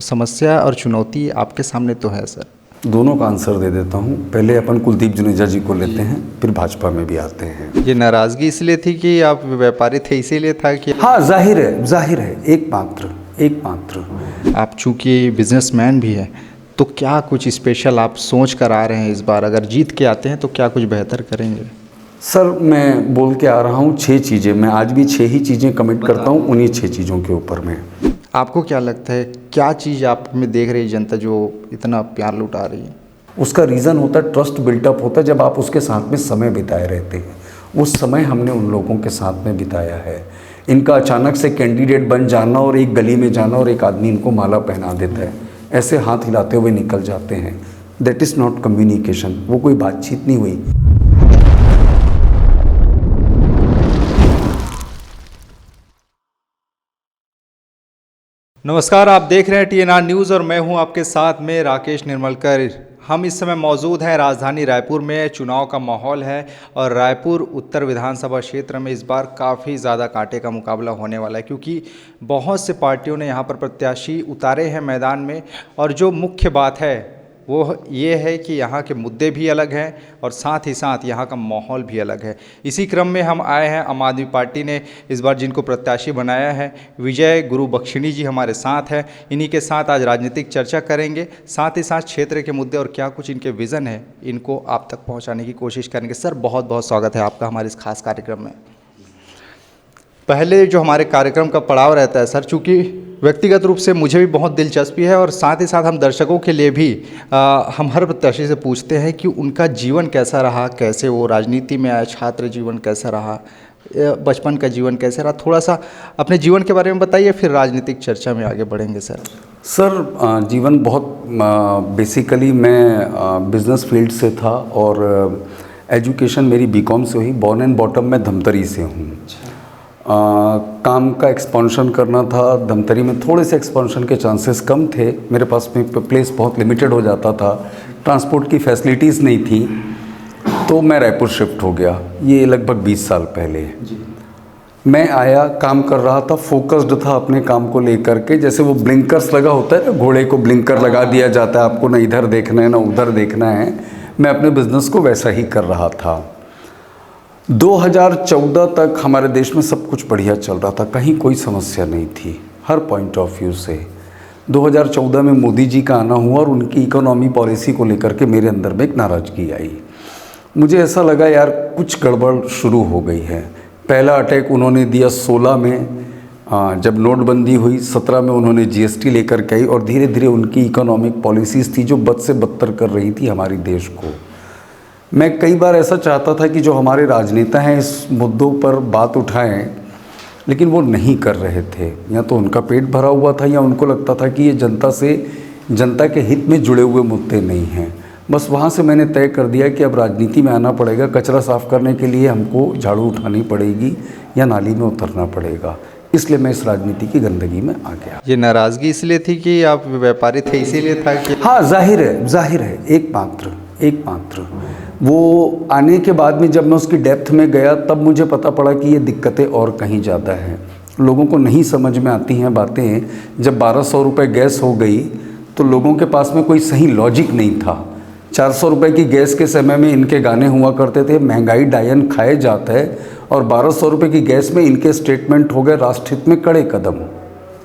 समस्या और चुनौती आपके सामने तो है सर। दोनों का आंसर दे देता हूँ। पहले अपन कुलदीप जुनेजा जी को लेते हैं, फिर भाजपा में भी आते हैं। ये नाराज़गी इसलिए थी कि आप व्यापारी थे इसीलिए था कि हाँ, जाहिर है, एक मात्र। आप चूँकि बिजनेसमैन भी हैं तो क्या कुछ स्पेशल आप सोच कर आ रहे हैं इस बार? अगर जीत के आते हैं तो क्या कुछ बेहतर करेंगे? सर, मैं बोल के आ रहा हूँ 6 चीज़ें। मैं आज भी 6 ही चीज़ें कमिट करता हूँ, उन्हीं 6 चीज़ों के ऊपर में। आपको क्या लगता है क्या चीज़ आप में देख रही जनता जो इतना प्यार लुटा रही है? उसका रीज़न होता है ट्रस्ट बिल्टअप होता है जब आप उसके साथ में समय बिताए रहते हैं। वो समय हमने उन लोगों के साथ में बिताया है। इनका अचानक से कैंडिडेट बन जाना और एक गली में जाना और एक आदमी इनको माला पहना देता है, ऐसे हाथ हिलाते हुए निकल जाते हैं। That is not communication. वो कोई बातचीत नहीं हुई। नमस्कार, आप देख रहे हैं TNR न्यूज़ और मैं हूं आपके साथ में राकेश निर्मलकर। हम इस समय मौजूद हैं राजधानी रायपुर में। चुनाव का माहौल है और रायपुर उत्तर विधानसभा क्षेत्र में इस बार काफ़ी ज़्यादा कांटे का मुकाबला होने वाला है, क्योंकि बहुत से पार्टियों ने यहां पर प्रत्याशी उतारे हैं मैदान में। और जो मुख्य बात है वो ये है कि यहाँ के मुद्दे भी अलग हैं और साथ ही साथ यहाँ का माहौल भी अलग है। इसी क्रम में हम आए हैं, आम आदमी पार्टी ने इस बार जिनको प्रत्याशी बनाया है, विजय गुरु बख्शिणी जी हमारे साथ हैं। इन्हीं के साथ आज राजनीतिक चर्चा करेंगे, साथ ही साथ क्षेत्र के मुद्दे और क्या कुछ इनके विज़न है इनको आप तक पहुँचाने की कोशिश करेंगे। सर, बहुत बहुत स्वागत है आपका हमारे इस खास कार्यक्रम में। पहले जो हमारे कार्यक्रम का पड़ाव रहता है सर, चूँकि व्यक्तिगत रूप से मुझे भी बहुत दिलचस्पी है और साथ ही साथ हम दर्शकों के लिए भी हम हर प्रत्याशी से पूछते हैं कि उनका जीवन कैसा रहा, कैसे वो राजनीति में आए, छात्र जीवन कैसा रहा, बचपन का जीवन कैसे रहा। थोड़ा सा अपने जीवन के बारे में बताइए, फिर राजनीतिक चर्चा में आगे बढ़ेंगे सर। सर, जीवन बहुत बेसिकली मैं बिज़नेस फील्ड से था और एजुकेशन मेरी बीकॉम से हुई। बॉर्न एंड बॉटम मैं धमतरी से हूँ। काम का एक्सपेंशन करना था। धमतरी में थोड़े से एक्सपेंशन के चांसेस कम थे। मेरे पास में प्लेस बहुत लिमिटेड हो जाता था, ट्रांसपोर्ट की फैसिलिटीज़ नहीं थी, तो मैं रायपुर शिफ्ट हो गया। ये लगभग 20 साल पहले मैं आया, काम कर रहा था, फोकस्ड था अपने काम को लेकर के। जैसे वो ब्लिंकर्स लगा होता है ना, घोड़े को ब्लिंकर लगा दिया जाता है, आपको ना इधर देखना है ना उधर देखना है। मैं अपने बिजनेस को वैसा ही कर रहा था। 2014 तक हमारे देश में सब कुछ बढ़िया चल रहा था, कहीं कोई समस्या नहीं थी हर पॉइंट ऑफ व्यू से। 2014 में मोदी जी का आना हुआ और उनकी इकोनॉमी पॉलिसी को लेकर के मेरे अंदर में एक नाराज़गी आई। मुझे ऐसा लगा यार कुछ गड़बड़ शुरू हो गई है। पहला अटैक उन्होंने दिया 16 में, जब नोटबंदी हुई। 17 में उन्होंने GST लेकर के आई और धीरे धीरे उनकी इकोनॉमिक पॉलिसीज़ थी जो बद से बदतर कर रही थी हमारे देश को। मैं कई बार ऐसा चाहता था कि जो हमारे राजनेता हैं इस मुद्दों पर बात उठाएं, लेकिन वो नहीं कर रहे थे। या तो उनका पेट भरा हुआ था या उनको लगता था कि ये जनता के हित में जुड़े हुए मुद्दे नहीं हैं। बस वहाँ से मैंने तय कर दिया कि अब राजनीति में आना पड़ेगा। कचरा साफ़ करने के लिए हमको झाड़ू उठानी पड़ेगी या नाली में उतरना पड़ेगा। इसलिए मैं इस राजनीति की गंदगी में आ गया। ये नाराज़गी इसलिए थी कि आप व्यापारी थे इसीलिए था कि? हाँ, जाहिर है, एक मात्र। वो आने के बाद में जब मैं उसकी डेप्थ में गया तब मुझे पता पड़ा कि ये दिक्कतें और कहीं ज़्यादा हैं। लोगों को नहीं समझ में आती हैं बातें। जब 1200 रुपये गैस हो गई तो लोगों के पास में कोई सही लॉजिक नहीं था। 400 रुपये की गैस के समय में इनके गाने हुआ करते थे, महंगाई डायन खाए जाता है, और 1200 रुपये की गैस में इनके स्टेटमेंट हो गए राष्ट्रहित में कड़े कदम।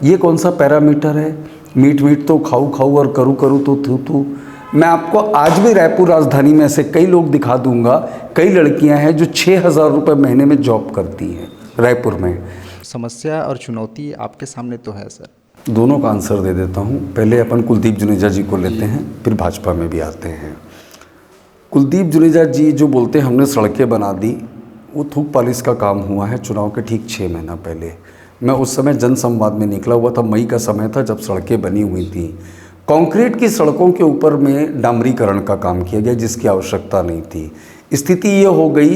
ये कौन सा पैरामीटर है? मीट तो खाऊ और करूँ तो थू। मैं आपको आज भी रायपुर राजधानी में ऐसे कई लोग दिखा दूंगा, कई लड़कियां हैं जो 6000 रुपये महीने में जॉब करती हैं रायपुर में। समस्या और चुनौती आपके सामने तो है सर। दोनों का आंसर दे देता हूँ। पहले अपन कुलदीप जुनेजा जी को लेते हैं, फिर भाजपा में भी आते हैं। कुलदीप जुनेजा जी जो बोलते हैं हमने सड़कें बना दी, वो थूक पालिश का काम हुआ है। चुनाव के ठीक 6 महीना पहले मैं उस समय जनसंवाद में निकला हुआ था। मई का समय था जब सड़कें बनी हुई थी। कंक्रीट की सड़कों के ऊपर में डामरीकरण का काम किया गया जिसकी आवश्यकता नहीं थी। स्थिति ये हो गई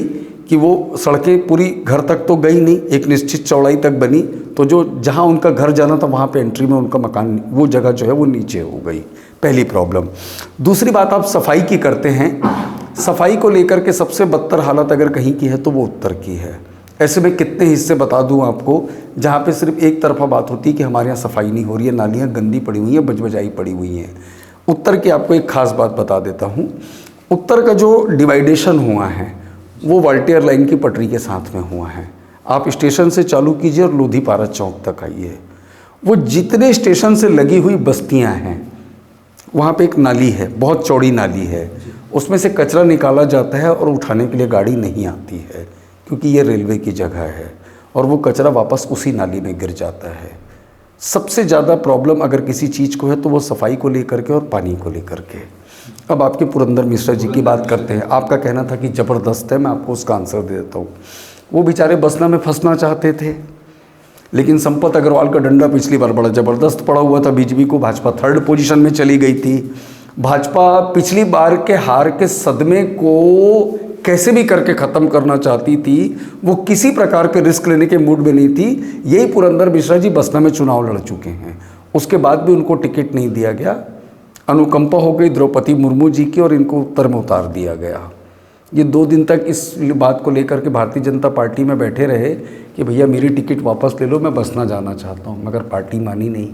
कि वो सड़कें पूरी घर तक तो गई नहीं, एक निश्चित चौड़ाई तक बनी, तो जो जहाँ उनका घर जाना था वहाँ पे एंट्री में उनका मकान, वो जगह जो है वो नीचे हो गई। पहली प्रॉब्लम। दूसरी बात, आप सफाई की करते हैं, सफाई को लेकर के सबसे बदतर हालत अगर कहीं की है तो वो उत्तर की है। ऐसे में कितने हिस्से बता दूं आपको जहाँ पे सिर्फ एक तरफा बात होती है कि हमारे यहाँ सफाई नहीं हो रही है, नालियाँ गंदी पड़ी हुई हैं, बजबजाई पड़ी हुई हैं। उत्तर की आपको एक खास बात बता देता हूँ। उत्तर का जो डिवाइडेशन हुआ है वो वाल्टियर लाइन की पटरी के साथ में हुआ है। आप स्टेशन से चालू कीजिए और लोधीपारा चौक तक आइए, वो जितने स्टेशन से लगी हुई बस्तियाँ हैं वहाँ पे एक नाली है, बहुत चौड़ी नाली है, उसमें से कचरा निकाला जाता है और उठाने के लिए गाड़ी नहीं आती है क्योंकि ये रेलवे की जगह है और वो कचरा वापस उसी नाली में गिर जाता है। सबसे ज़्यादा प्रॉब्लम अगर किसी चीज़ को है तो वो सफाई को लेकर के और पानी को लेकर के। अब आपके पुरंदर मिश्रा जी की बात करते हैं। आपका कहना था कि ज़बरदस्त है, मैं आपको उसका आंसर दे देता हूँ। वो बेचारे बसना में फंसना चाहते थे, लेकिन संपत अग्रवाल का डंडा पिछली बार बड़ा ज़बरदस्त पड़ा हुआ था बीजेपी को। भाजपा 3rd पोजीशन में चली गई थी। भाजपा पिछली बार के हार के सदमे को कैसे भी करके ख़त्म करना चाहती थी, वो किसी प्रकार के रिस्क लेने के मूड में नहीं थी। यही पुरंदर मिश्रा जी बसना में चुनाव लड़ चुके हैं, उसके बाद भी उनको टिकट नहीं दिया गया। अनुकंपा हो गई द्रौपदी मुर्मू जी की और इनको उत्तर में उतार दिया गया। ये 2 दिन तक इस बात को लेकर के भारतीय जनता पार्टी में बैठे रहे कि भैया मेरी टिकट वापस ले लो, मैं बसना जाना चाहता हूँ, मगर पार्टी मानी नहीं।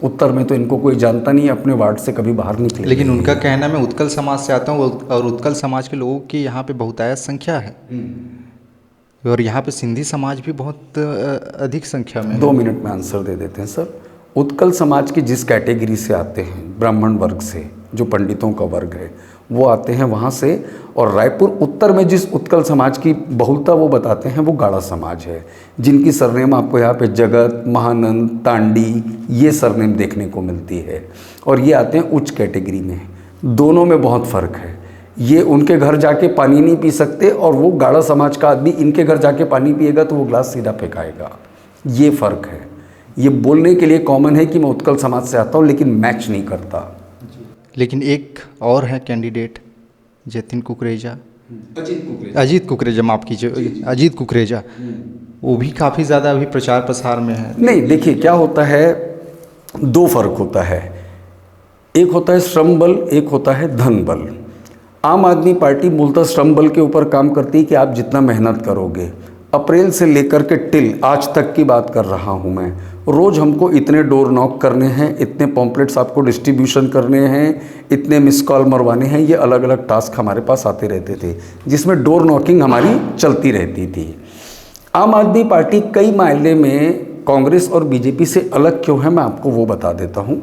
उत्तर में तो इनको कोई जानता नहीं, अपने वार्ड से कभी बाहर निकले। लेकिन उनका कहना मैं उत्कल समाज से आता हूँ और उत्कल समाज के लोगों की यहाँ पे बहुतायत संख्या है और यहाँ पे सिंधी समाज भी बहुत अधिक संख्या में है। 2 मिनट में आंसर दे देते हैं सर। उत्कल समाज की जिस कैटेगरी से आते हैं, ब्राह्मण वर्ग से, जो पंडितों का वर्ग है, वो आते हैं वहाँ से। और रायपुर उत्तर में जिस उत्कल समाज की बहुलता वो बताते हैं वो गाड़ा समाज है, जिनकी सरनेम आपको यहाँ पे जगत, महानंद, तांडी ये सरनेम देखने को मिलती है और ये आते हैं उच्च कैटेगरी में। दोनों में बहुत फ़र्क है। ये उनके घर जाके पानी नहीं पी सकते और वो गाड़ा समाज का आदमी इनके घर जाके पानी पिएगा तो वो ग्लास सीधा फेंकाएगा। ये फ़र्क है। ये बोलने के लिए कॉमन है कि मैं उत्कल समाज से आता हूँ, लेकिन मैच नहीं करता। लेकिन एक और है कैंडिडेट जतिन कुकरेजा, अजीत कुकरेजा, माफ़ कीजिए, अजीत कुकरेजा, वो भी काफ़ी ज़्यादा अभी प्रचार प्रसार में है। नहीं, देखिए क्या होता है, 2 फर्क होता है। एक होता है श्रम बल, एक होता है धन बल। आम आदमी पार्टी मूलतः श्रम बल के ऊपर काम करती है कि आप जितना मेहनत करोगे। अप्रैल से लेकर के टिल आज तक की बात कर रहा हूँ मैं, रोज़ हमको इतने डोर नॉक करने हैं, इतने पॉम्पलेट्स आपको डिस्ट्रीब्यूशन करने हैं, इतने मिस कॉल मरवाने हैं। ये अलग अलग टास्क हमारे पास आते रहते थे जिसमें डोर नॉकिंग हमारी चलती रहती थी। आम आदमी पार्टी कई मायने में कांग्रेस और बीजेपी से अलग क्यों है, मैं आपको वो बता देता हूँ।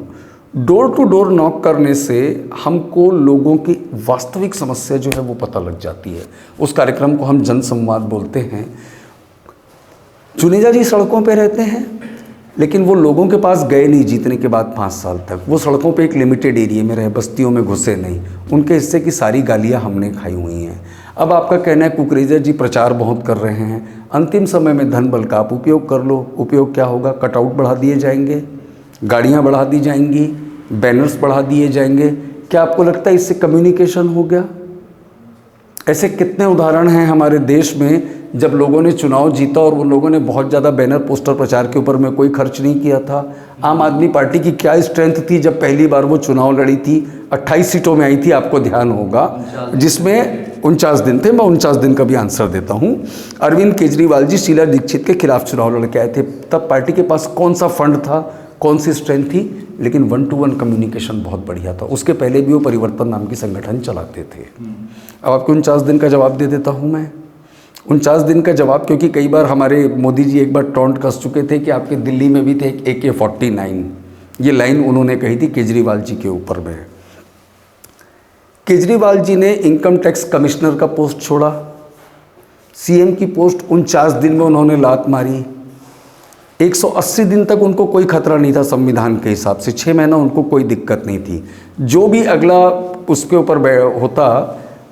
डोर टू डोर नॉक करने से हमको लोगों की वास्तविक समस्या जो है वो पता लग जाती है। उस कार्यक्रम को हम जन संवाद बोलते हैं। जुनेजा जी सड़कों पे रहते हैं, लेकिन वो लोगों के पास गए नहीं जीतने के बाद 5 साल तक। वो सड़कों पे एक लिमिटेड एरिया में रहे, बस्तियों में घुसे नहीं। उनके हिस्से की सारी गालियाँ हमने खाई हुई हैं। अब आपका कहना है कुकरेजा जी प्रचार बहुत कर रहे हैं, अंतिम समय में धन बल का आप उपयोग कर लो। उपयोग क्या होगा? कटआउट बढ़ा दिए जाएंगे, गाड़ियाँ बढ़ा दी जाएंगी, बैनर्स बढ़ा दिए जाएंगे। क्या आपको लगता है इससे कम्युनिकेशन हो गया? ऐसे कितने उदाहरण हैं हमारे देश में जब लोगों ने चुनाव जीता और उन लोगों ने बहुत ज़्यादा बैनर पोस्टर प्रचार के ऊपर में कोई खर्च नहीं किया था। आम आदमी पार्टी की क्या स्ट्रेंथ थी जब पहली बार वो चुनाव लड़ी थी? 28 सीटों में आई थी, आपको ध्यान होगा, जिसमें 49 दिन थे। मैं 49 दिन का भी आंसर देता हूँ। अरविंद केजरीवाल जी शीला दीक्षित के खिलाफ चुनाव लड़के आए थे, तब पार्टी के पास कौन सा फंड था, कौन सी स्ट्रेंथ थी? लेकिन 1-to-1 कम्युनिकेशन बहुत बढ़िया था। उसके पहले भी वो परिवर्तन नाम की संगठन चलाते थे। अब आपको 49 दिन का जवाब दे देता हूँ मैं। 49 दिन का जवाब, क्योंकि कई बार हमारे मोदी जी एक बार टॉन्ट कस चुके थे कि आपके दिल्ली में भी थे एक AK-49, ये लाइन उन्होंने कही थी केजरीवाल जी के ऊपर में। केजरीवाल जी ने इनकम टैक्स कमिश्नर का पोस्ट छोड़ा, CM की पोस्ट 49 दिन में उन्होंने लात मारी। 180 दिन तक उनको कोई खतरा नहीं था संविधान के हिसाब से, 6 महीना उनको कोई दिक्कत नहीं थी। जो भी अगला उसके ऊपर होता,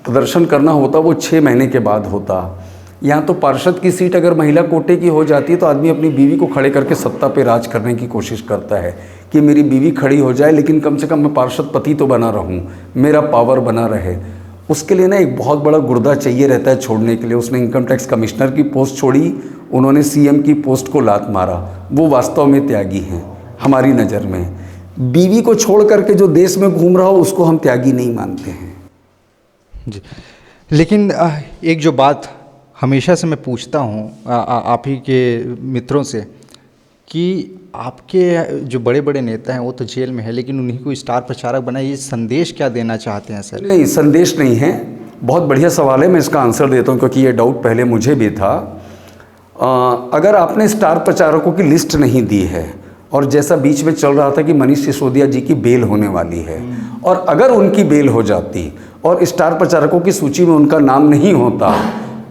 प्रदर्शन करना होता, वो 6 महीने के बाद होता। यहाँ तो पार्षद की सीट अगर महिला कोटे की हो जाती है तो आदमी अपनी बीवी को खड़े करके सत्ता पे राज करने की कोशिश करता है कि मेरी बीवी खड़ी हो जाए, लेकिन कम से कम मैं पार्षद पति तो बना रहूँ, मेरा पावर बना रहे। उसके लिए ना एक बहुत बड़ा गुर्दा चाहिए रहता है छोड़ने के लिए। उसने इनकम टैक्स कमिश्नर की पोस्ट छोड़ी, उन्होंने CM की पोस्ट को लात मारा। वो वास्तव में त्यागी हैं हमारी नज़र में। बीवी को छोड़ करके जो देश में घूम रहा हो उसको हम त्यागी नहीं मानते हैं जी। लेकिन एक जो बात हमेशा से मैं पूछता हूँ आप ही के मित्रों से कि आपके जो बड़े बड़े नेता हैं वो तो जेल में है, लेकिन उन्हीं को स्टार प्रचारक बनाए, ये संदेश क्या देना चाहते हैं सर? नहीं, संदेश नहीं है। बहुत बढ़िया सवाल है, मैं इसका आंसर देता हूँ क्योंकि ये डाउट पहले मुझे भी था। अगर आपने स्टार प्रचारकों की लिस्ट नहीं दी है, और जैसा बीच में चल रहा था कि मनीष सिसोदिया जी की बेल होने वाली है, और अगर उनकी बेल हो जाती और स्टार प्रचारकों की सूची में उनका नाम नहीं होता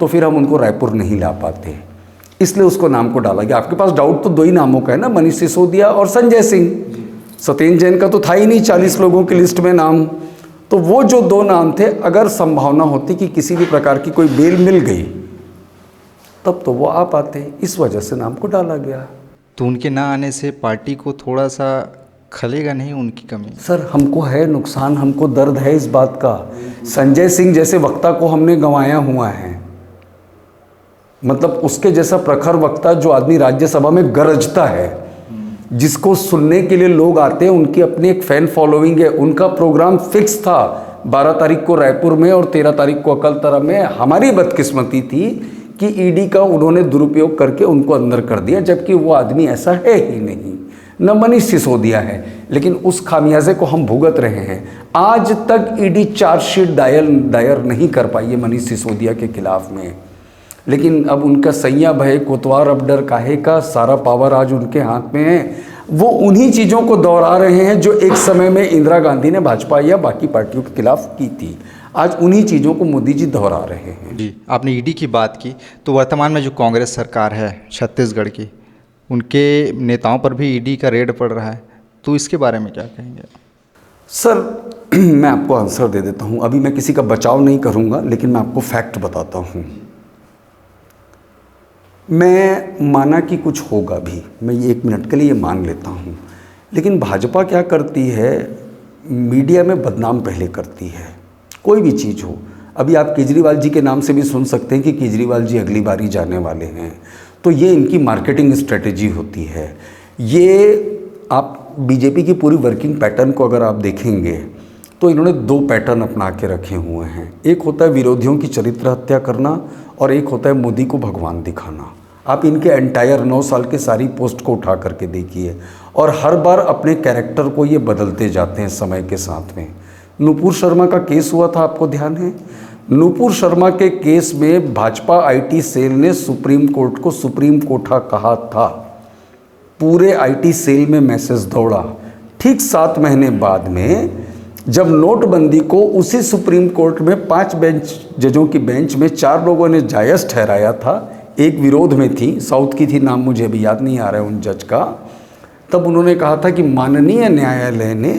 तो फिर हम उनको रायपुर नहीं ला पाते, इसलिए उसको नाम को डाला गया। आपके पास डाउट तो 2 ही नामों का है ना, मनीष सिसोदिया और संजय सिंह। सत्येंद्र जैन का तो था ही नहीं 40 लोगों की लिस्ट में नाम। तो वो जो 2 नाम थे, अगर संभावना होती कि किसी भी प्रकार की कोई बेल मिल गई तब तो वो आ पाते, इस वजह से नाम को डाला गया। तो उनके ना आने से पार्टी को थोड़ा सा खलेगा नहीं उनकी कमी? सर, हमको है नुकसान, हमको दर्द है इस बात का। संजय सिंह जैसे वक्ता को हमने गंवाया हुआ है, मतलब उसके जैसा प्रखर वक्ता, जो आदमी राज्यसभा में गरजता है, जिसको सुनने के लिए लोग आते हैं, उनकी अपनी एक फैन फॉलोइंग है। उनका प्रोग्राम फिक्स था 12 तारीख को रायपुर में और 13 तारीख को अकलतरा में। हमारी बदकिस्मती थी कि ईडी का उन्होंने दुरुपयोग करके उनको अंदर कर दिया, जबकि वो आदमी ऐसा है ही नहीं, न मनीष सिसोदिया है। लेकिन उस खामियाजे को हम भुगत रहे हैं। आज तक ईडी चार्जशीट दायर नहीं कर पाई है मनीष सिसोदिया के खिलाफ में, लेकिन अब उनका सैया भय कोतवार अब डर काहे का, सारा पावर आज उनके हाथ में है। वो उन्हीं चीज़ों को दोहरा रहे हैं जो एक समय में इंदिरा गांधी ने भाजपा या बाकी पार्टियों के खिलाफ की थी। आज उन्हीं चीज़ों को मोदी जी दोहरा रहे हैं। जी, आपने ईडी की बात की, तो वर्तमान में जो कांग्रेस सरकार है छत्तीसगढ़ की, उनके नेताओं पर भी ईडी का रेड पड़ रहा है, तो इसके बारे में क्या कहेंगे? सर, मैं आपको आंसर दे देता हूँ। अभी मैं किसी का बचाव नहीं करूँगा, लेकिन मैं आपको फैक्ट बताता हूँ। मैं माना कि कुछ होगा भी, मैं ये 1 मिनट के लिए ये मान लेता हूँ, लेकिन भाजपा क्या करती है, मीडिया में बदनाम पहले करती है। कोई भी चीज़ हो, अभी आप केजरीवाल जी के नाम से भी सुन सकते हैं कि केजरीवाल जी अगली बारी जाने वाले हैं, तो ये इनकी मार्केटिंग स्ट्रेटेजी होती है। ये आप बीजेपी की पूरी वर्किंग पैटर्न को अगर आप देखेंगे तो इन्होंने 2 पैटर्न अपना के रखे हुए हैं। एक होता है विरोधियों की चरित्र हत्या करना, और एक होता है मोदी को भगवान दिखाना। आप इनके एंटायर 9 साल के सारी पोस्ट को उठा करके देखिए, और हर बार अपने कैरेक्टर को ये बदलते जाते हैं समय के साथ में। नूपुर शर्मा का केस हुआ था, आपको ध्यान है? नूपुर शर्मा के केस में भाजपा आईटी सेल ने सुप्रीम कोर्ट को सुप्रीम कोठा कहा था। पूरे आईटी सेल में मैसेज दौड़ा। ठीक 7 महीने बाद में जब नोटबंदी को उसी सुप्रीम कोर्ट में 5 जजों की बेंच में 4 लोगों ने जायज़ ठहराया था, एक विरोध में थी, साउथ की थी, नाम मुझे भी याद नहीं आ रहा है उन जज का, तब उन्होंने कहा था कि माननीय न्यायालय ने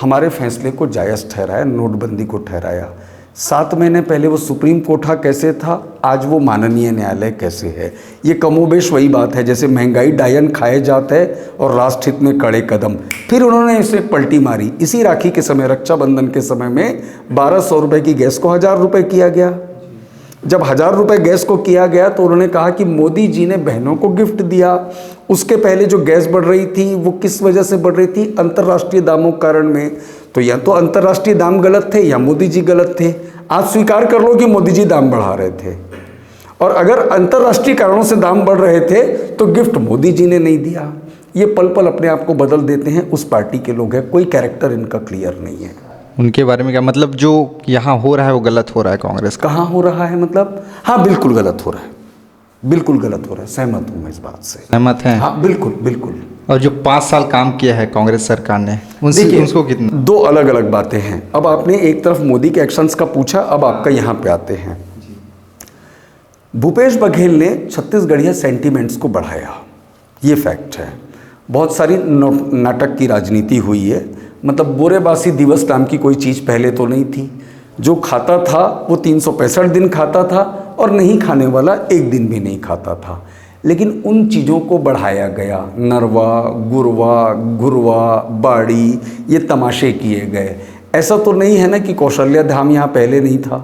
हमारे फैसले को जायज़ ठहराया, नोटबंदी को ठहराया। 7 महीने पहले वो सुप्रीम कोठा कैसे था, आज वो माननीय न्यायालय कैसे है। ये कमोबेश वही बात है, जैसे महंगाई डायन खाए जाता है और राष्ट्र हित में कड़े कदम। फिर उन्होंने इसे पलटी मारी। इसी राखी के समय, रक्षाबंधन के समय में 1200 रुपये की गैस को 1000 रुपये किया गया। जब 1000 रुपये गैस को किया गया तो उन्होंने कहा कि मोदी जी ने बहनों को गिफ्ट दिया। उसके पहले जो गैस बढ़ रही थी वो किस वजह से बढ़ रही थी, अंतर्राष्ट्रीय दामों के कारण में। तो या तो अंतर्राष्ट्रीय दाम गलत थे या मोदी जी गलत थे। आप स्वीकार कर लो कि मोदी जी दाम बढ़ा रहे थे, और अगर अंतर्राष्ट्रीय कारणों से दाम बढ़ रहे थे तो गिफ्ट मोदी जी ने नहीं दिया। ये पल पल अपने आप को बदल देते हैं, उस पार्टी के लोग हैं, कोई कैरेक्टर इनका क्लियर नहीं है। उनके बारे में क्या मतलब, जो यहाँ हो रहा है वो गलत हो रहा है कांग्रेस का? कहाँ हो रहा है मतलब? हाँ, बिल्कुल गलत हो रहा है, बिल्कुल गलत हो रहा है। सहमत हूँ मैं इस बात से। सहमत हैं? हाँ, बिल्कुल बिल्कुल। और जो 5 साल काम किया है कांग्रेस सरकार ने, उनसे उसको कितना? 2 अलग अलग बातें हैं। अब आपने एक तरफ मोदी के एक्शंस का पूछा, अब आपका यहाँ पे आते हैं। भूपेश बघेल ने छत्तीसगढ़िया सेंटीमेंट्स को बढ़ाया, ये फैक्ट है। बहुत सारी नाटक की राजनीति हुई है, मतलब बोरेबासी दिवस नाम की कोई चीज़ पहले तो नहीं थी। जो खाता था वो 365 दिन खाता था, और नहीं खाने वाला 1 दिन भी नहीं खाता था। लेकिन उन चीज़ों को बढ़ाया गया। नरवा, गुरवा, गुरवा, बाड़ी, ये तमाशे किए गए। ऐसा तो नहीं है ना कि कौशल्या धाम यहाँ पहले नहीं था,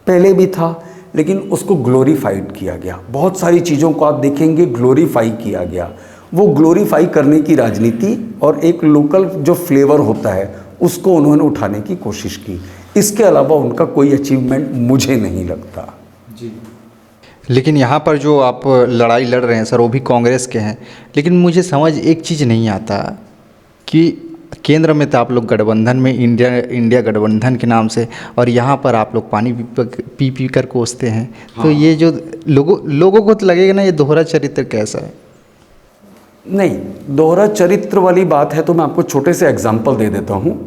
पहले भी था, लेकिन उसको ग्लोरीफाइड किया गया। बहुत सारी चीज़ों को आप देखेंगे ग्लोरीफाई किया गया। वो ग्लोरीफाई करने की राजनीति और एक लोकल जो फ्लेवर होता है उसको उन्होंने उठाने की कोशिश की। इसके अलावा उनका कोई अचीवमेंट मुझे नहीं लगता। जी, लेकिन यहाँ पर जो आप लड़ाई लड़ रहे हैं सर, वो भी कांग्रेस के हैं। लेकिन मुझे समझ एक चीज़ नहीं आता कि केंद्र में तो आप लोग गठबंधन में, इंडिया गठबंधन के नाम से, और यहाँ पर आप लोग पानी पी पी कर कोसते हैं। तो ये जो लोगों को तो लगेगा ना, ये दोहरा चरित्र कैसा है? नहीं, दोहरा चरित्र वाली बात है तो मैं आपको छोटे से एग्जाम्पल दे देता हूँ।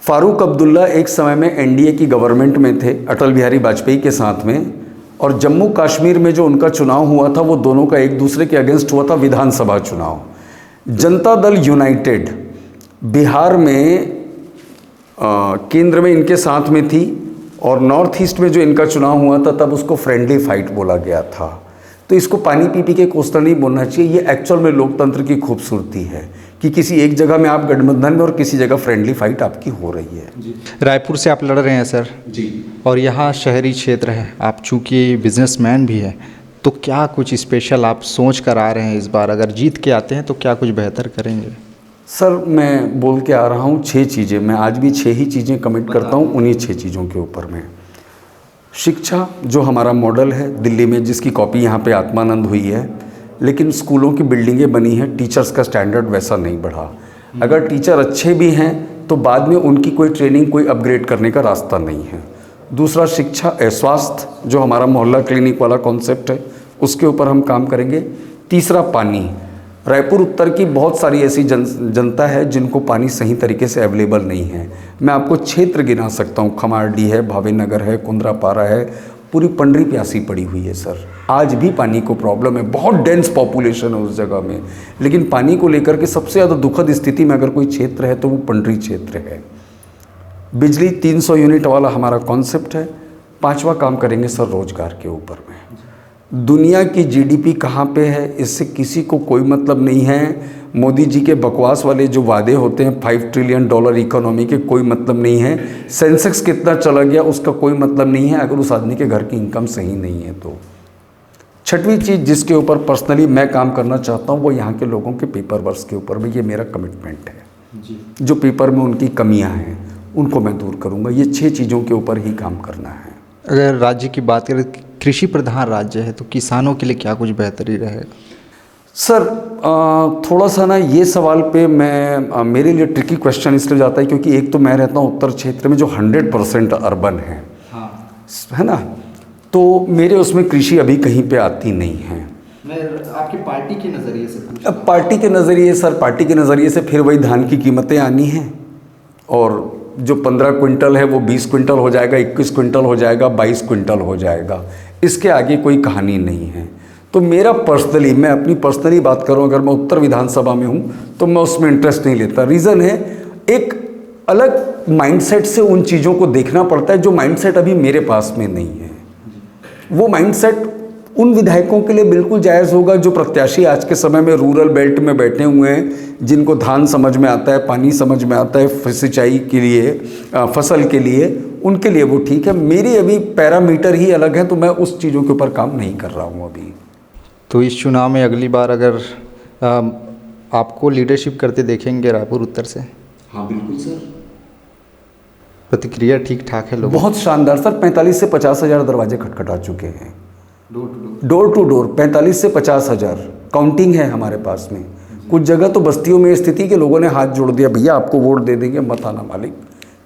फारूक अब्दुल्ला एक समय में एनडीए की गवर्नमेंट में थे अटल बिहारी वाजपेयी के साथ में, और जम्मू कश्मीर में जो उनका चुनाव हुआ था वो दोनों का एक दूसरे के अगेंस्ट हुआ था, विधानसभा चुनाव। जनता दल यूनाइटेड बिहार में केंद्र में इनके साथ में थी, और नॉर्थ ईस्ट में जो इनका चुनाव हुआ था तब उसको फ्रेंडली फाइट बोला गया था। तो इसको पानी पी पी के कोसना नहीं बोलना चाहिए। ये एक्चुअल में लोकतंत्र की खूबसूरती है कि किसी एक जगह में आप गठबंधन में और किसी जगह फ्रेंडली फाइट आपकी हो रही है। रायपुर से आप लड़ रहे हैं सर जी, और यहाँ शहरी क्षेत्र है, आप चूँकि बिजनेसमैन भी हैं, तो क्या कुछ स्पेशल आप सोच कर आ रहे हैं इस बार? अगर जीत के आते हैं तो क्या कुछ बेहतर करेंगे? सर मैं बोल के आ रहा हूँ 6 चीज़ें, मैं आज भी 6 ही चीज़ें कमिट करता हूँ उन्हीं 6 चीज़ों के ऊपर में। शिक्षा जो हमारा मॉडल है दिल्ली में, जिसकी कॉपी यहाँ पे आत्मानंद हुई है, लेकिन स्कूलों की बिल्डिंगें बनी हैं, टीचर्स का स्टैंडर्ड वैसा नहीं बढ़ा। अगर टीचर अच्छे भी हैं तो बाद में उनकी कोई ट्रेनिंग, कोई अपग्रेड करने का रास्ता नहीं है। दूसरा शिक्षा, स्वास्थ्य जो हमारा मोहल्ला क्लिनिक वाला कॉन्सेप्ट है उसके ऊपर हम काम करेंगे। तीसरा पानी, रायपुर उत्तर की बहुत सारी ऐसी जनता है जिनको पानी सही तरीके से अवेलेबल नहीं है। मैं आपको क्षेत्र गिना सकता हूँ, खमारडी है, भावेनगर है, कुंद्रापारा है, पूरी पंडरी प्यासी पड़ी हुई है सर। आज भी पानी को प्रॉब्लम है, बहुत डेंस पॉपुलेशन है उस जगह में, लेकिन पानी को लेकर के सबसे ज़्यादा दुखद स्थिति में अगर कोई क्षेत्र है तो वो पंडरी क्षेत्र है। बिजली 300 यूनिट वाला हमारा कॉन्सेप्ट है। 5वां काम करेंगे सर रोजगार के ऊपर में। दुनिया की जीडीपी कहाँ पे है इससे किसी को कोई मतलब नहीं है। मोदी जी के बकवास वाले जो वादे होते हैं $5 ट्रिलियन इकोनॉमी के, कोई मतलब नहीं है। सेंसेक्स कितना चला गया उसका कोई मतलब नहीं है अगर उस आदमी के घर की इनकम सही नहीं है तो। 6वीं चीज़ जिसके ऊपर पर्सनली मैं काम करना चाहता हूँ वो यहाँ के लोगों के पेपर वर्क के ऊपर भी, ये मेरा कमिटमेंट है जी। जो पेपर में उनकी कमियाँ हैं उनको मैं दूर करूँगा। ये 6 चीज़ों के ऊपर ही काम करना है। अगर राज्य की बात करें, कृषि प्रधान राज्य है, तो किसानों के लिए क्या कुछ बेहतरी रहेगा? सर थोड़ा सा ना ये सवाल पे मैं मेरे लिए ट्रिकी क्वेश्चन इसलिए जाता है क्योंकि एक तो मैं रहता हूँ उत्तर क्षेत्र में जो 100% अर्बन है, है ना, तो मेरे उसमें कृषि अभी कहीं पे आती नहीं है। मैं आपकी पार्टी के नज़रिए से पूछ, अब पार्टी के नज़रिए सर, पार्टी के नज़रिए से फिर वही धान की कीमतें आनी हैं, और जो 15 क्विंटल है वो 20 क्विंटल हो जाएगा, 21 क्विंटल हो जाएगा, 22 क्विंटल हो जाएगा, इसके आगे कोई कहानी नहीं है। तो मेरा पर्सनली, मैं अपनी पर्सनली बात करूं, अगर मैं उत्तर विधानसभा में हूं तो मैं उसमें इंटरेस्ट नहीं लेता। रीज़न है एक अलग माइंडसेट से उन चीज़ों को देखना पड़ता है जो माइंडसेट अभी मेरे पास में नहीं है। वो माइंडसेट उन विधायकों के लिए बिल्कुल जायज़ होगा जो प्रत्याशी आज के समय में रूरल बेल्ट में बैठे हुए हैं, जिनको धान समझ में आता है, पानी समझ में आता है सिंचाई के लिए, फसल के लिए, उनके लिए वो ठीक है। मेरी अभी पैरामीटर ही अलग है तो मैं उस चीज़ों के ऊपर काम नहीं कर रहा हूँ अभी। तो इस चुनाव में अगली बार अगर आपको लीडरशिप करते देखेंगे रायपुर उत्तर से? हाँ बिल्कुल सर। प्रतिक्रिया ठीक ठाक है लोगों? बहुत शानदार सर। 45 से 50 हज़ार दरवाजे खटखटा चुके हैं, डोर टू डोर 45 से 50 हज़ार काउंटिंग है हमारे पास में। कुछ जगह तो बस्तियों में स्थिति के लोगों ने हाथ जोड़ दिया, भैया आपको वोट दे देंगे, मत आना मालिक।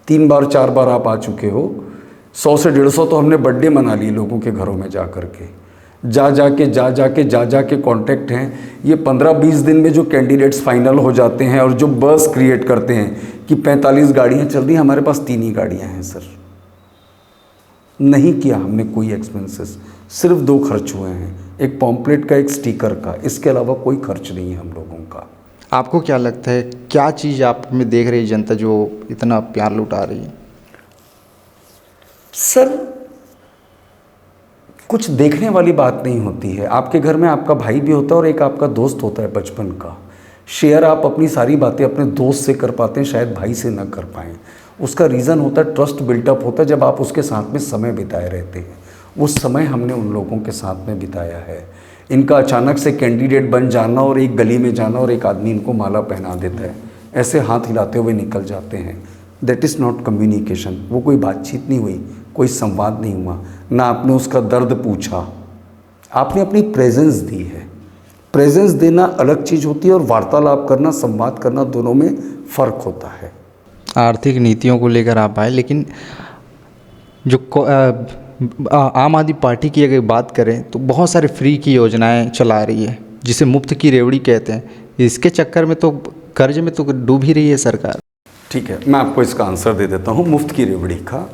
3 बार 4 बार आप आ चुके हो। 100 से 150 तो हमने बर्थडे मना लिए लोगों के घरों में जा करके, जा जाके कॉन्टैक्ट हैं। ये 15-20 दिन में जो कैंडिडेट्स फाइनल हो जाते हैं और जो बस क्रिएट करते हैं कि 45 गाड़ियाँ चल रही हैं, हमारे पास 3 ही गाड़ियाँ हैं सर। नहीं किया हमने कोई एक्सपेंसेस, सिर्फ 2 खर्च हुए हैं, एक पॉम्पलेट का, एक स्टिकर का, इसके अलावा कोई खर्च नहीं है हम लोगों का। आपको क्या लगता है क्या चीज़ आप में देख रही जनता जो इतना प्यार लुटा रही है? सर कुछ देखने वाली बात नहीं होती है। आपके घर में आपका भाई भी होता है और एक आपका दोस्त होता है बचपन का। शेयर आप अपनी सारी बातें अपने दोस्त से कर पाते हैं, शायद भाई से ना कर पाएँ। उसका रीज़न होता है ट्रस्ट बिल्टअप होता है जब आप उसके साथ में समय बिताए रहते हैं। वो समय हमने उन लोगों के साथ में बिताया है। इनका अचानक से कैंडिडेट बन जाना और एक गली में जाना और एक आदमी इनको माला पहना देता है, ऐसे हाथ हिलाते हुए निकल जाते हैं, दैट इज़ नॉट कम्युनिकेशन। वो कोई बातचीत नहीं हुई, कोई संवाद नहीं हुआ, ना आपने उसका दर्द पूछा, आपने अपनी प्रेजेंस दी है। प्रेजेंस देना अलग चीज़ होती है और वार्तालाप करना, संवाद करना, दोनों में फ़र्क होता है। आर्थिक नीतियों को लेकर आप आए, लेकिन जो आम आदमी पार्टी की अगर बात करें तो बहुत सारे फ्री की योजनाएं चला रही है, जिसे मुफ्त की रेवड़ी कहते हैं। इसके चक्कर में तो कर्ज में तो डूब ही रही है सरकार। ठीक है, मैं आपको इसका आंसर दे देता हूँ। मुफ्त की रेवड़ी का,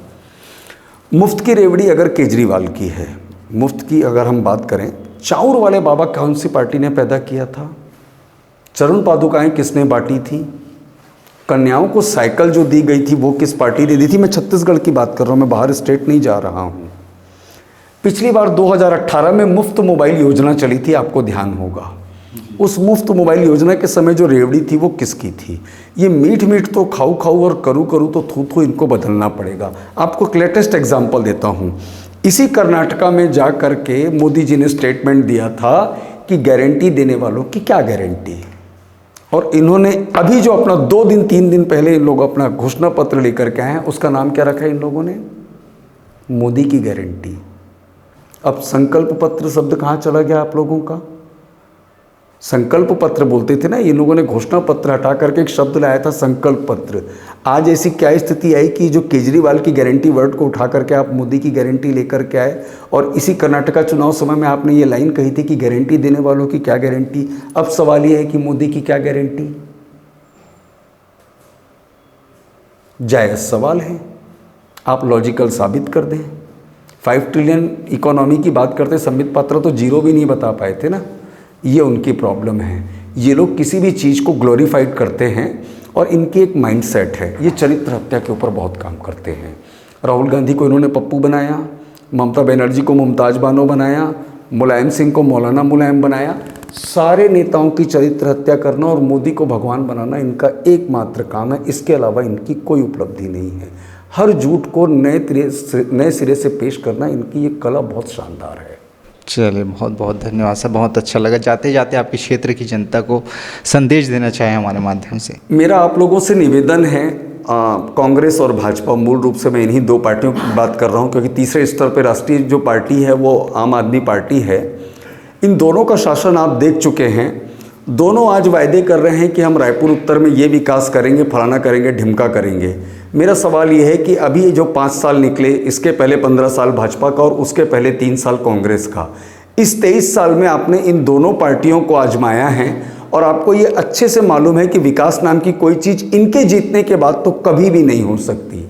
मुफ्त की रेवड़ी अगर केजरीवाल की है, मुफ्त की अगर हम बात करें, चाउर वाले बाबा कौन सी पार्टी ने पैदा किया था? चरण पादुकाएं किसने बांटी थी? कन्याओं को साइकिल जो दी गई थी वो किस पार्टी ने दी थी? मैं छत्तीसगढ़ की बात कर रहा हूँ, मैं बाहर स्टेट नहीं जा रहा हूँ। पिछली बार 2018 में मुफ्त मोबाइल योजना चली थी, आपको ध्यान होगा। उस मुफ्त मोबाइल योजना के समय जो रेवड़ी थी वो किसकी थी? ये मीठ मीठ तो खाऊ खाऊ और करू करू तो थू थू, इनको बदलना पड़ेगा। आपको एक लेटेस्ट एग्जाम्पल देता हूँ। इसी कर्नाटका में जा कर के मोदी जी ने स्टेटमेंट दिया था कि गारंटी देने वालों की क्या गारंटी, और इन्होंने अभी जो अपना 2 दिन 3 दिन पहले इन लोग अपना घोषणा पत्र लेकर के आए हैं, उसका नाम क्या रखा है इन लोगों ने? मोदी की गारंटी। अब संकल्प पत्र शब्द कहाँ चला गया आप लोगों का? संकल्प पत्र बोलते थे ना, ये लोगों ने घोषणा पत्र हटा करके एक शब्द लाया था संकल्प पत्र। आज ऐसी क्या स्थिति आई कि जो केजरीवाल की गारंटी वर्ड को उठा करके आप मोदी की गारंटी लेकर के आए, और इसी कर्नाटका चुनाव समय में आपने ये लाइन कही थी कि गारंटी देने वालों की क्या गारंटी। अब सवाल ये है कि मोदी की क्या गारंटी? जायज़ सवाल है, आप लॉजिकल साबित कर दें। 5 ट्रिलियन इकोनॉमी की बात करते, संबित पात्रा तो जीरो भी नहीं बता पाए थे ना। ये उनकी प्रॉब्लम है। ये लोग किसी भी चीज़ को ग्लोरीफाइड करते हैं और इनकी एक माइंडसेट है, ये चरित्र हत्या के ऊपर बहुत काम करते हैं। राहुल गांधी को इन्होंने पप्पू बनाया, ममता बनर्जी को मुमताज बानो बनाया, मुलायम सिंह को मौलाना मुलायम बनाया। सारे नेताओं की चरित्र हत्या करना और मोदी को भगवान बनाना इनका एकमात्र काम है। इसके अलावा इनकी कोई उपलब्धि नहीं है। हर झूठ को नए सिरे से पेश करना इनकी ये कला बहुत शानदार है। चलिए, बहुत बहुत धन्यवाद सर, बहुत अच्छा लगा। जाते जाते आपके क्षेत्र की जनता को संदेश देना चाहें हमारे माध्यम से। मेरा आप लोगों से निवेदन है, कांग्रेस और भाजपा, मूल रूप से मैं इन्हीं 2 पार्टियों की बात कर रहा हूं, क्योंकि तीसरे स्तर पर राष्ट्रीय जो पार्टी है वो आम आदमी पार्टी है। इन दोनों का शासन आप देख चुके हैं। दोनों आज वायदे कर रहे हैं कि हम रायपुर उत्तर में ये विकास करेंगे, फलाना करेंगे, ढिमका करेंगे। मेरा सवाल ये है कि अभी जो 5 साल निकले, इसके पहले 15 साल भाजपा का और उसके पहले 3 साल कांग्रेस का, इस 23 साल में आपने इन दोनों पार्टियों को आजमाया है और आपको ये अच्छे से मालूम है कि विकास नाम की कोई चीज़ इनके जीतने के बाद तो कभी भी नहीं हो सकती।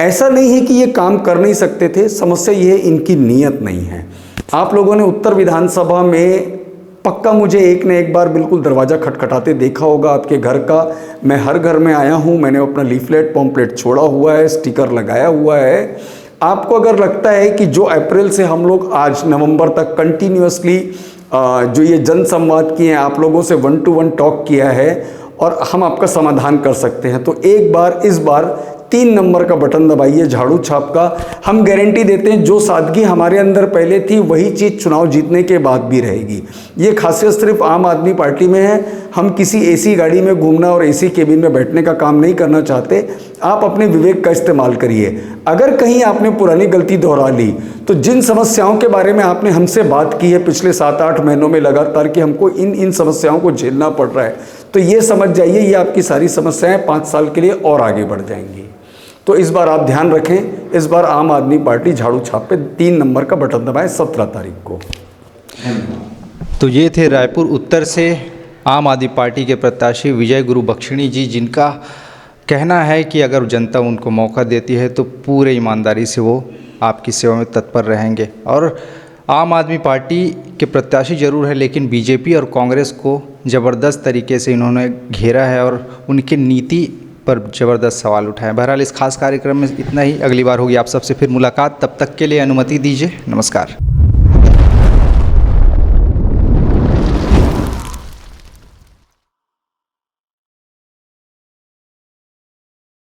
ऐसा नहीं है कि ये काम कर नहीं सकते थे, समस्या ये है इनकी नीयत नहीं है। आप लोगों ने उत्तर विधानसभा में पक्का मुझे एक न एक बार बिल्कुल दरवाज़ा खटखटाते देखा होगा आपके घर का। मैं हर घर में आया हूँ, मैंने अपना लीफलेट पॉम्पलेट छोड़ा हुआ है, स्टिकर लगाया हुआ है। आपको अगर लगता है कि जो अप्रैल से हम लोग आज नवंबर तक कंटिन्यूअसली जो ये जन संवाद किए हैं, आप लोगों से 1 to 1 टॉक किया है और हम आपका समाधान कर सकते हैं, तो एक बार इस बार 3 नंबर का बटन दबाइए, झाड़ू छाप का। हम गारंटी देते हैं जो सादगी हमारे अंदर पहले थी वही चीज़ चुनाव जीतने के बाद भी रहेगी। ये खासियत सिर्फ आम आदमी पार्टी में है। हम किसी एसी गाड़ी में घूमना और एसी केबिन में बैठने का काम नहीं करना चाहते। आप अपने विवेक का इस्तेमाल करिए। अगर कहीं आपने पुरानी गलती दोहरा ली तो जिन समस्याओं के बारे में आपने हमसे बात की है पिछले 7-8 महीनों में लगातार कि हमको इन समस्याओं को झेलना पड़ रहा है, तो ये समझ जाइए ये आपकी सारी समस्याएं 5 साल के लिए और आगे बढ़ जाएंगी। तो इस बार आप ध्यान रखें, इस बार आम आदमी पार्टी झाड़ू छाप पे 3 नंबर का बटन दबाएं 17 तारीख को। तो ये थे रायपुर उत्तर से आम आदमी पार्टी के प्रत्याशी विजय गुरु बख्शिणी जी, जिनका कहना है कि अगर जनता उनको मौका देती है तो पूरे ईमानदारी से वो आपकी सेवा में तत्पर रहेंगे। और आम आदमी पार्टी के प्रत्याशी जरूर है, लेकिन बीजेपी और कांग्रेस को ज़बरदस्त तरीके से इन्होंने घेरा है और उनकी नीति पर ज़बरदस्त सवाल उठाए। बहरहाल इस खास कार्यक्रम में इतना ही। अगली बार होगी आप सबसे फिर मुलाकात, तब तक के लिए अनुमति दीजिए। नमस्कार।